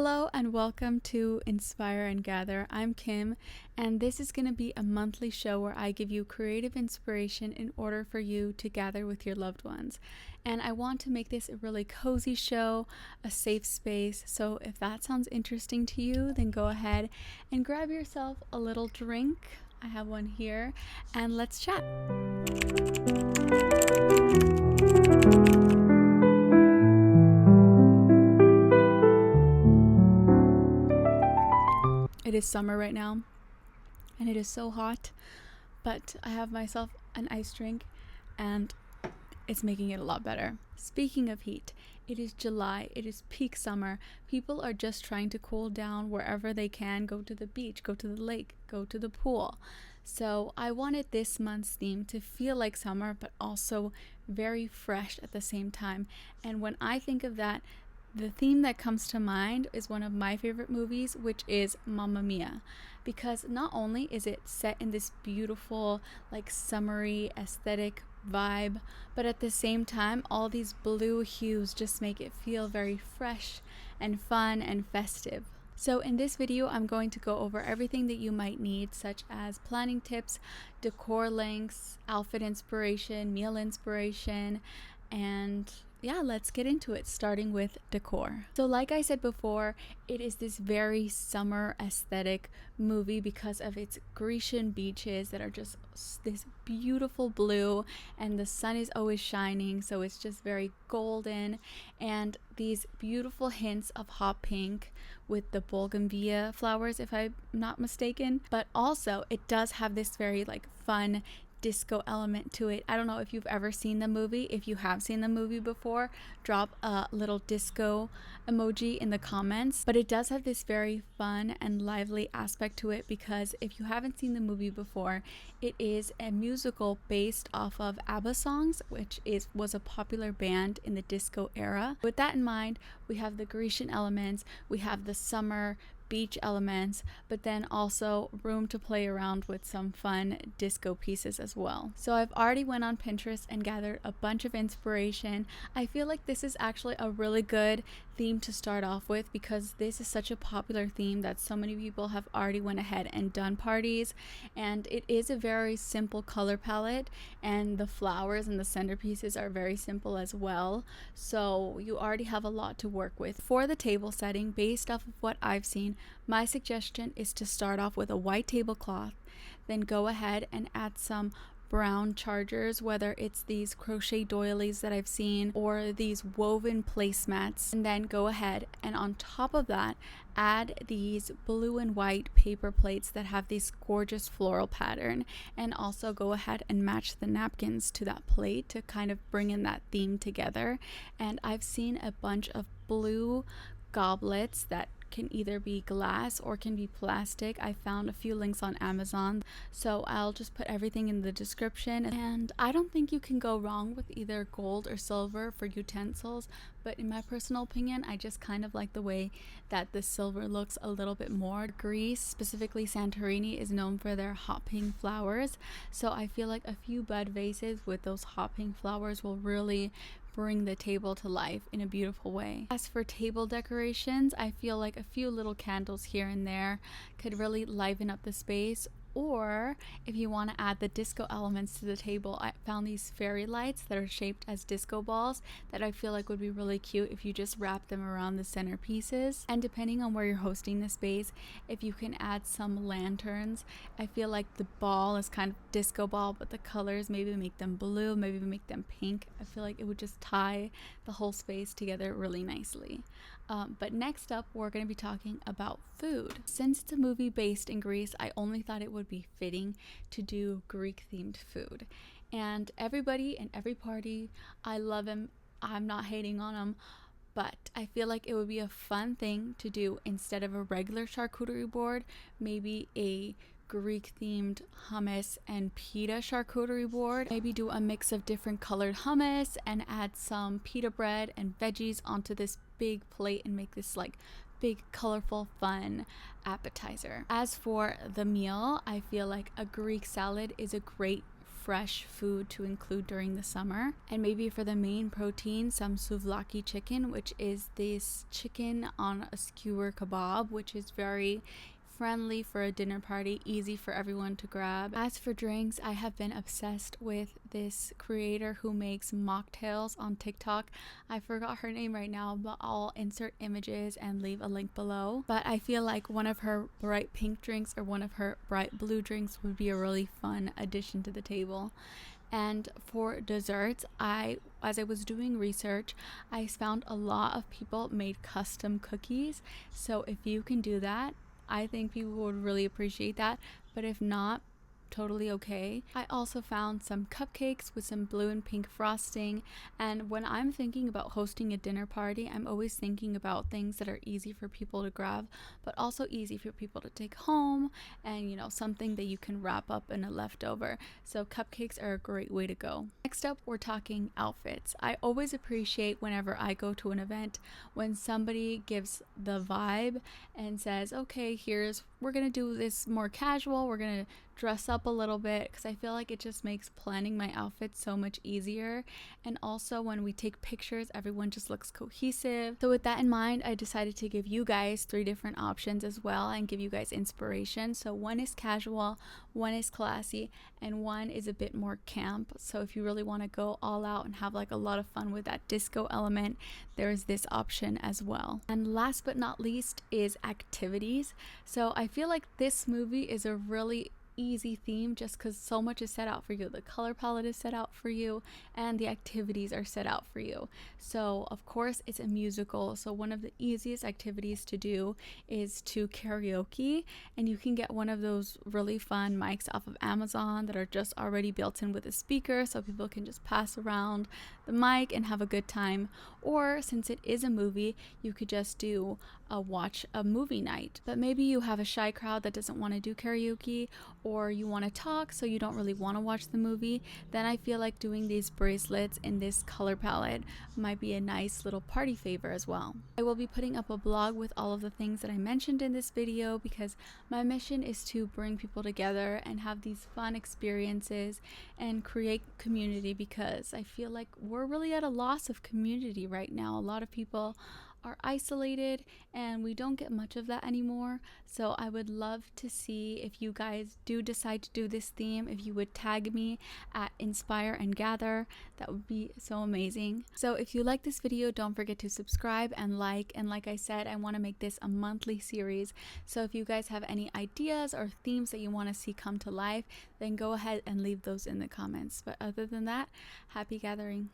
Hello and welcome to Inspire and Gather. I'm Kim, and this is going to be a monthly show where I give you creative inspiration in order for you to gather with your loved ones. And I want to make this a really cozy show, a safe space. So if that sounds interesting to you, then go ahead and grab yourself a little drink. I have one here, and let's chat. It is summer right now, and it is so hot, but I have myself an ice drink, and it's making it a lot better. Speaking of heat, it is July, it is peak summer. People are just trying to cool down wherever they can, go to the beach, go to the lake, go to the pool. So I wanted this month's theme to feel like summer, but also very fresh at the same time. And when I think of that, the theme that comes to mind is one of my favorite movies, which is Mamma Mia, because not only is it set in this beautiful, like summery aesthetic vibe, but at the same time, all these blue hues just make it feel very fresh and fun and festive. So in this video, I'm going to go over everything that you might need, such as planning tips, decor links, outfit inspiration, meal inspiration, and yeah, let's get into it, starting with decor. So like I said before, it is this very summer aesthetic movie because of its Grecian beaches that are just this beautiful blue, and the sun is always shining, so it's just very golden, and these beautiful hints of hot pink with the bougainvillea flowers, if I'm not mistaken. But also it does have this very like fun disco element to it. I don't know if you've ever seen the movie. If you have seen the movie before, drop a little disco emoji in the comments. But it does have this very fun and lively aspect to it, because if you haven't seen the movie before, it is a musical based off of ABBA songs, which was a popular band in the disco era. With that in mind, we have the Grecian elements, we have the summer beach elements, but then also room to play around with some fun disco pieces as well. So I've already went on Pinterest and gathered a bunch of inspiration. I feel like this is actually a really good theme to start off with, because this is such a popular theme that so many people have already went ahead and done parties, and it is a very simple color palette, and the flowers and the centerpieces are very simple as well, so you already have a lot to work with. For the table setting, based off of what I've seen, my suggestion is to start off with a white tablecloth, then go ahead and add some brown chargers, whether it's these crochet doilies that I've seen or these woven placemats, and then go ahead and on top of that add these blue and white paper plates that have this gorgeous floral pattern, and also go ahead and match the napkins to that plate to kind of bring in that theme together. And I've seen a bunch of blue goblets that can either be glass or can be plastic. I found a few links on Amazon, so I'll just put everything in the description. And I don't think you can go wrong with either gold or silver for utensils, but in my personal opinion, I just kind of like the way that the silver looks a little bit more. Greece, specifically Santorini, is known for their hot pink flowers, so I feel like a few bud vases with those hot pink flowers will really bring the table to life in a beautiful way. As for table decorations, I feel like a few little candles here and there could really liven up the space. Or if you want to add the disco elements to the table, I found these fairy lights that are shaped as disco balls that I feel like would be really cute if you just wrap them around the centerpieces. And depending on where you're hosting the space, if you can add some lanterns, I feel like the ball is kind of disco ball, but the colors, maybe make them blue, maybe make them pink. I feel like it would just tie the whole space together really nicely. But next up, we're going to be talking about food. Since it's a movie based in Greece, I only thought it would be fitting to do Greek themed food. And everybody in every party, I love them. I'm not hating on them, but I feel like it would be a fun thing to do instead of a regular charcuterie board, maybe a Greek themed hummus and pita charcuterie board. Maybe do a mix of different colored hummus and add some pita bread and veggies onto this big plate and make this like big, colorful, fun appetizer. As for the meal, I feel like a Greek salad is a great fresh food to include during the summer. And maybe for the main protein, some souvlaki chicken, which is this chicken on a skewer kebab, which is very friendly for a dinner party, easy for everyone to grab. As for drinks, I have been obsessed with this creator who makes mocktails on TikTok. I forgot her name right now, but I'll insert images and leave a link below. But I feel like one of her bright pink drinks or one of her bright blue drinks would be a really fun addition to the table. And for desserts, as I was doing research, I found a lot of people made custom cookies. So if you can do that, I think people would really appreciate that, but if not, totally okay. I also found some cupcakes with some blue and pink frosting, and when I'm thinking about hosting a dinner party, I'm always thinking about things that are easy for people to grab, but also easy for people to take home, and something that you can wrap up in a leftover. So cupcakes are a great way to go. Next up, we're talking outfits. I always appreciate whenever I go to an event when somebody gives the vibe and says, okay, we're gonna do this more casual, we're gonna dress up a little bit, because I feel like it just makes planning my outfit so much easier. And also when we take pictures, everyone just looks cohesive. So with that in mind, I decided to give you guys 3 different options as well and give you guys inspiration. So one is casual, one is classy, and one is a bit more camp. So if you really want to go all out and have like a lot of fun with that disco element, there's this option as well. And last but not least is activities. So I feel like this movie is a really easy theme just because so much is set out for you. The color palette is set out for you and the activities are set out for you. So of course it's a musical, so one of the easiest activities to do is to karaoke, and you can get one of those really fun mics off of Amazon that are just already built in with a speaker, so people can just pass around the mic and have a good time. Or since it is a movie, you could just do watch a movie night. But maybe you have a shy crowd that doesn't want to do karaoke, or you want to talk so you don't really want to watch the movie, then I feel like doing these bracelets in this color palette might be a nice little party favor as well. I will be putting up a blog with all of the things that I mentioned in this video because my mission is to bring people together and have these fun experiences and create community, because I feel like we're really at a loss of community right now. A lot of people are isolated and we don't get much of that anymore. So I would love to see if you guys do decide to do this theme, if you would tag me at Inspire and Gather. That would be so amazing. So if you like this video, don't forget to subscribe and like. And like I said, I want to make this a monthly series. So if you guys have any ideas or themes that you want to see come to life, then go ahead and leave those in the comments. But other than that, happy gathering.